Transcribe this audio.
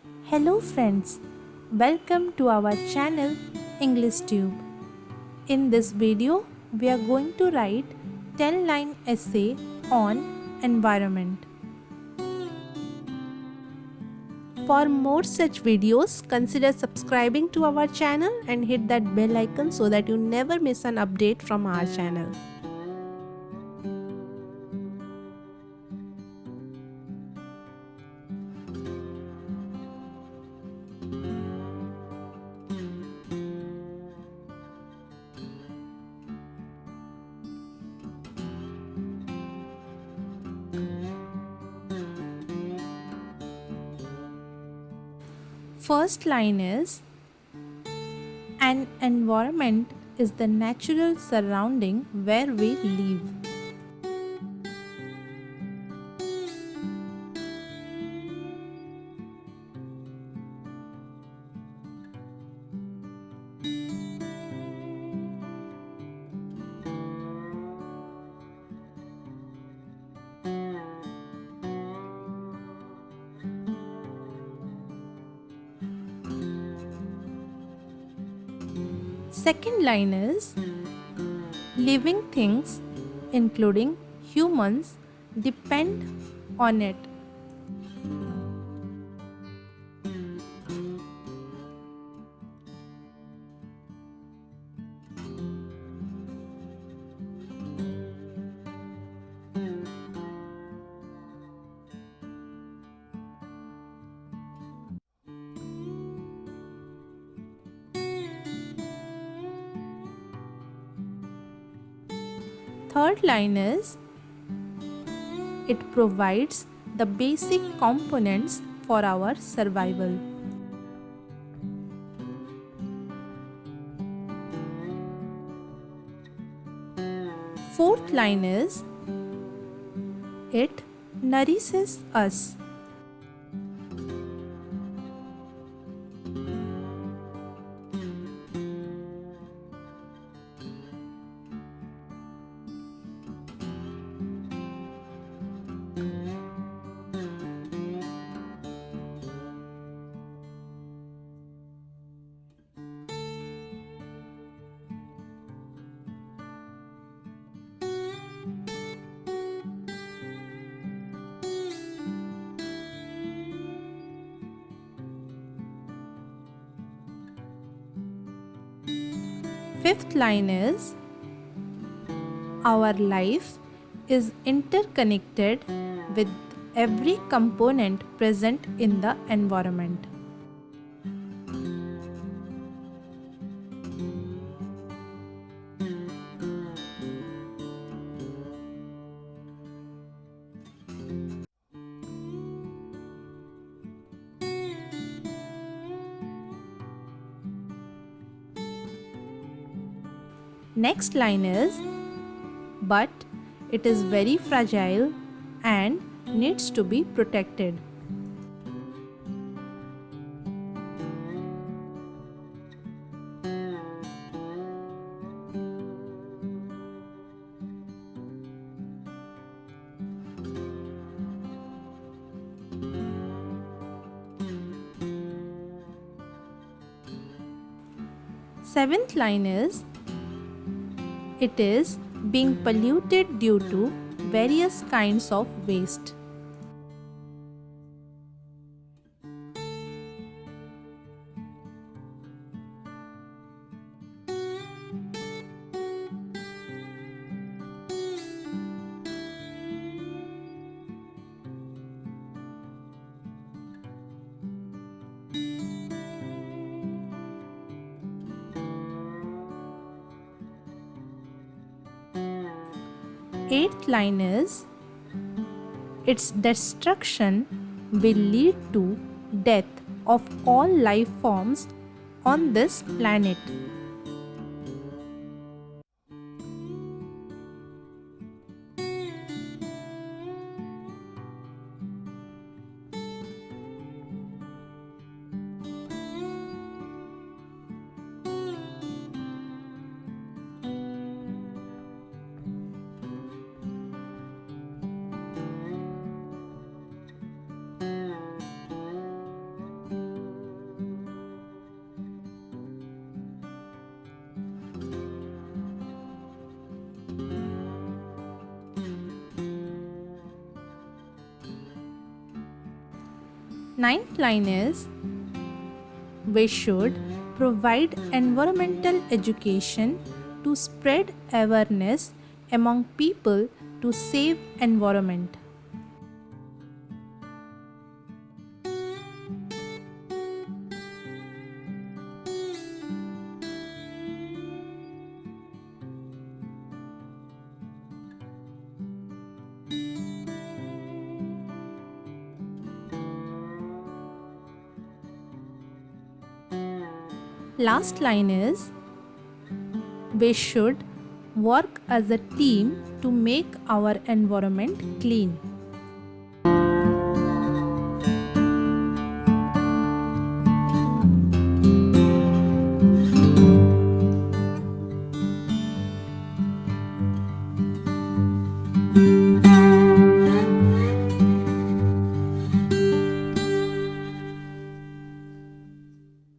Hello friends, welcome to our channel English Tube. In this video, we are going to write 10-line essay on environment. For more such videos, consider subscribing to our channel and hit that bell icon so that you never miss an update from our channel. First line is, an environment is the natural surrounding where we live. Second line is, living things, including humans, depend on it. Third line is, it provides the basic components for our survival. Fourth line is, it nourishes us. Fifth line is, our life is interconnected with every component present in the environment. Next line is, but it is very fragile and needs to be protected. Seventh line is, it is being polluted due to various kinds of waste. Eighth line is, its destruction will lead to death of all life forms on this planet. Ninth line is we should provide environmental education to spread awareness among people to save environment. Last line is we should work as a team to make our environment clean.